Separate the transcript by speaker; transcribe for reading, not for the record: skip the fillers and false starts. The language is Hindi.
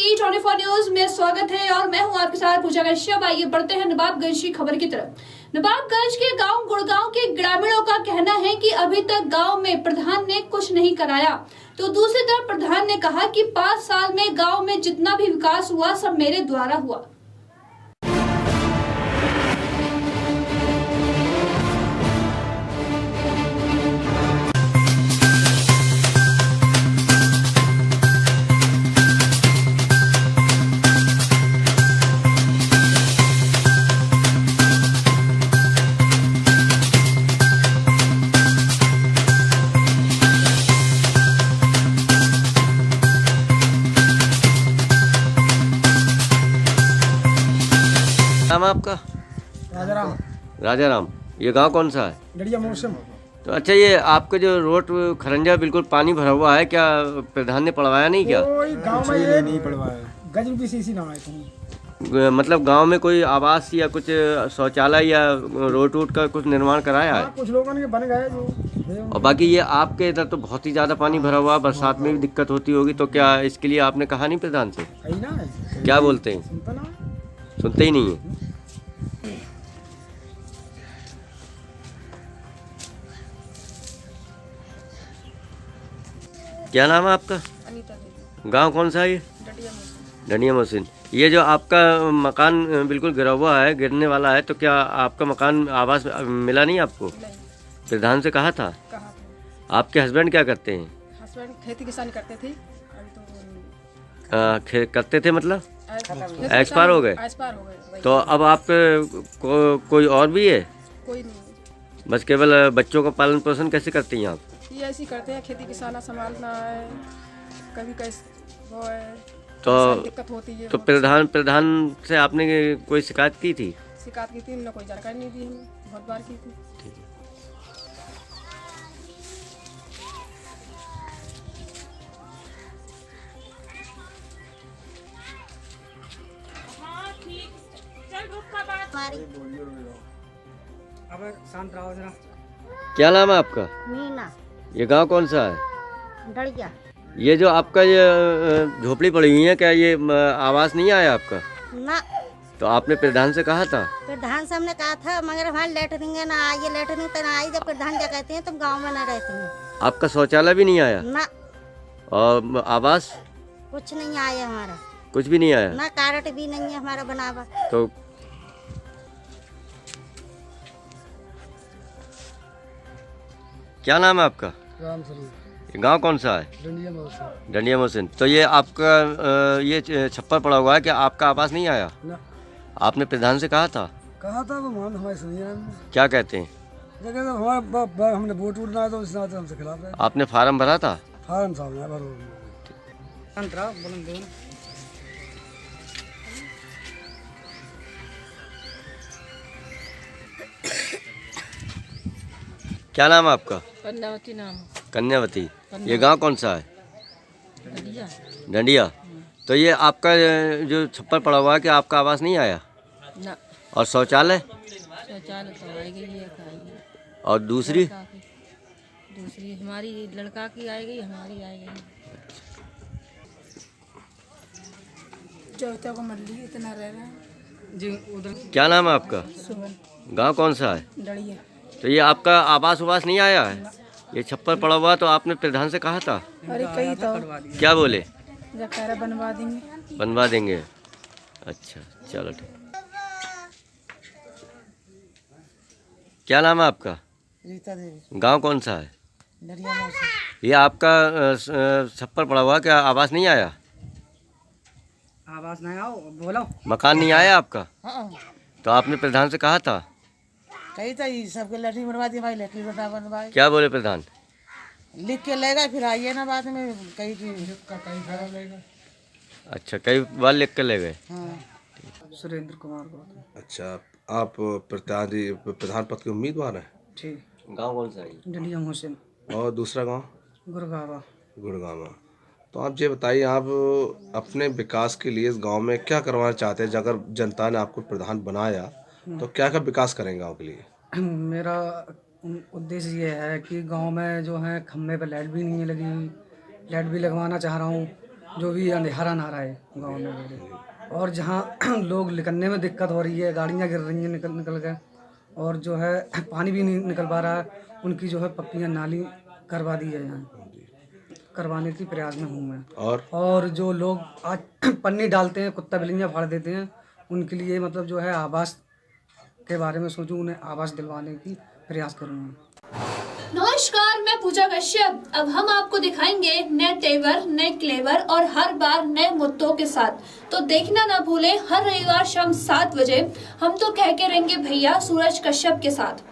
Speaker 1: T24 न्यूज में स्वागत है और मैं हूं आपके साथ पूजा कश्यप। आइए बढ़ते हैं नवाबगंज की खबर की तरफ। नवाबगंज के गांव गुड़गांव के ग्रामीणों का कहना है कि अभी तक गांव में प्रधान ने कुछ नहीं कराया, तो दूसरी तरफ प्रधान ने कहा कि 5 साल में गांव में जितना भी विकास हुआ सब मेरे द्वारा हुआ।
Speaker 2: नाम है आपका?
Speaker 3: राजाराम।
Speaker 2: राजाराम। ये गांव कौन सा है?
Speaker 3: डड़िया मौसम।
Speaker 2: तो अच्छा, ये आपका जो रोड खरंजा बिल्कुल पानी भरा हुआ है, क्या प्रधान ने पढ़वाया नहीं क्या?
Speaker 3: कोई गांव में ये नहीं पढ़वाया। गजब की सीसी ना आए तुम।
Speaker 2: मतलब गांव में कोई आवास या कुछ शौचालय या रोड वोड का कुछ निर्माण कराया है?
Speaker 3: कुछ लोगों के बन गए जो।
Speaker 2: और बाकी ये आपके इधर तो बहुत ही ज्यादा पानी भरा हुआ है, बरसात में भी दिक्कत होती होगी, तो क्या इसके लिए आपने कहा नहीं प्रधान से? क्या बोलते हैं? सुनते ही नहीं है। क्या नाम है आपका?
Speaker 4: अनीता देवी।
Speaker 2: गांव कौन सा है ये? डंडिया मशीन। ये जो आपका मकान बिल्कुल गिरा हुआ है, गिरने वाला है, तो क्या आपका मकान आवास मिला नहीं आपको?
Speaker 4: नहीं।
Speaker 2: प्रधान से कहा था?
Speaker 4: कहा था।
Speaker 2: आपके हस्बैंड क्या करते हैं?
Speaker 4: हस्बैंड खेती किसानी करते थे।
Speaker 2: करते थे मतलब
Speaker 4: एक्सपायर
Speaker 2: हो गए?
Speaker 4: एक्सपायर हो गए।
Speaker 2: तो अब आप कोई और भी है?
Speaker 4: कोई नहीं।
Speaker 2: बस केवल बच्चों का पालन पोषण कैसे करती हैं आप?
Speaker 4: ये ऐसे ही करते हैं, खेती किसाना संभालना है, कभी कैसे वो है
Speaker 2: तो
Speaker 4: दिक्कत होती है।
Speaker 2: तो प्रधान से आपने कोई शिकायत की थी?
Speaker 4: शिकायत की थी, उन्होंने कोई जानकारी नहीं दी, हमें बहुत बार की थी।
Speaker 3: अब शांत रहो जरा।
Speaker 2: क्या नाम है आपका?
Speaker 5: मीना।
Speaker 2: ये गांव कौन सा है?
Speaker 5: डड़िया।
Speaker 2: ये जो आपका ये झोपड़ी पड़ी हुई है, क्या ये आवास नहीं आया आपका?
Speaker 5: ना।
Speaker 2: तो आपने प्रधान से कहा था?
Speaker 5: प्रधान से हमने कहा था, मगर हमारे लेटरिंग ना आई, लेटरिंग तो ना आई। जब प्रधान क्या कहते हैं तुम गांव में ना रहती हैं।
Speaker 2: आपका शौचालय भी नहीं आया?
Speaker 5: ना।
Speaker 2: और आवास?
Speaker 5: कुछ नहीं आया हमारा।
Speaker 2: कुछ भी नहीं आया
Speaker 5: ना, कार्ड भी नहीं है हमारा बना हुआ।
Speaker 2: तो क्या नाम है आपका?
Speaker 3: राम स्वरूप।
Speaker 2: ये गांव कौन सा है?
Speaker 3: डंडिया मौसम।
Speaker 2: डंडिया मशीन। तो ये आपका ये छप्पर पड़ा हुआ है, क्या आपका आवास नहीं आया?
Speaker 3: ना।
Speaker 2: आपने प्रधान से कहा था?
Speaker 3: कहा था वो मान हमारे सुनिए
Speaker 2: क्या कहते हैं?
Speaker 3: हमारे हमने वोट वोट ना तो इस नाते हमसे खिलाफ है।
Speaker 2: आपने फार्म भरा था?
Speaker 3: फार्म साहब ने भरो। शांत रहो, बोलन दो।
Speaker 2: क्या नाम है आपका?
Speaker 4: कन्यावती नाम।
Speaker 2: कन्यावती। ये गांव कौन सा है?
Speaker 4: डड़िया।
Speaker 2: डंडिया। तो ये आपका जो छप्पर पड़ा हुआ है, क्या आपका आवास नहीं आया?
Speaker 4: ना।
Speaker 2: और शौचालय?
Speaker 4: शौचालय तो आएगी ये खाएगी।
Speaker 2: और दूसरी
Speaker 4: हमारी लड़का की आएगी, हमारी आएगी। चौथा को मल्ली इतना रह रहा है जी उधर।
Speaker 2: क्या नाम है आपका?
Speaker 4: सुमन।
Speaker 2: गांव कौन सा है?
Speaker 4: डड़िया।
Speaker 2: तो ये आपका आवास उवास नहीं आया है? ये छप्पर पड़ा हुआ, तो आपने प्रधान से कहा था?
Speaker 4: अरे कही तो
Speaker 2: क्या बोले?
Speaker 4: जब कह रहा बनवा देंगे।
Speaker 2: बनवा देंगे। अच्छा, चलो ठीक। क्या नाम है आपका?
Speaker 3: रीता देवी।
Speaker 2: गांव कौन सा है?
Speaker 3: डड़िया मौसम।
Speaker 2: ये आपका छप्पर पड़ा हुआ, क्या आवास नहीं आया?
Speaker 3: आवाज नहीं आओ, बोलो।
Speaker 2: मकान नहीं आया आपका?
Speaker 3: हाँ।
Speaker 2: तो आपने प्रधान से कहा था?
Speaker 3: कही था सबके लैटरिन बनवा दी भाई, लैटरिन बनवाई।
Speaker 2: क्या बोले प्रधान?
Speaker 3: लिख के लेगा, फिर आइए ना बाद में कहीं लेगा।
Speaker 2: अच्छा, कई बार लिख कर ले गए?
Speaker 3: हाँ। सुरेंद्र कुमार।
Speaker 6: अच्छा, आप प्रधान पद के उम्मीदवार हैं?
Speaker 3: ठीक।
Speaker 2: गांव कौन सा है?
Speaker 3: डंडिया मौसम।
Speaker 6: और दूसरा गांव?
Speaker 3: गुड़गावा।
Speaker 6: गुड़गांव। तो आप ये बताइए, आप अपने विकास के लिए इस गांव में क्या करवाना चाहते हैं? अगर जनता ने आपको प्रधान बनाया तो क्या क्या विकास करेंगे गांव के लिए?
Speaker 3: मेरा उद्देश्य ये है कि गांव में जो है खम्भे पे लाइट भी नहीं है लगी हुई, लाइट भी लगवाना चाह रहा हूँ।
Speaker 7: जो भी अंधेरा ना रहे गाँव में मेरे। और जहाँ लोग निकलने में दिक्कत हो रही है, गाड़ियाँ गिर रही हैं निकल के, और जो है पानी भी नहीं निकल पा रहा है, उनकी जो है पक्की नाली करवा दी है, यहाँ करवाने की प्रयास में हूँ मैं। और जो लोग आज पन्नी डालते हैं, कुत्ता बिल्लियाँ फाड़ देते हैं, उनके लिए मतलब जो है आवास के बारे में सोचूं, उन्हें आवास दिलवाने की प्रयास करूँगा।
Speaker 1: नमस्कार, मैं पूजा कश्यप। अब हम आपको दिखाएंगे नए तेवर, नए क्लेवर और हर बार नए मुद्दों के साथ। तो देखना ना भूलें, हर रविवार शाम 7 बजे हम तो कह के रहेंगे भैया सूरज कश्यप के साथ।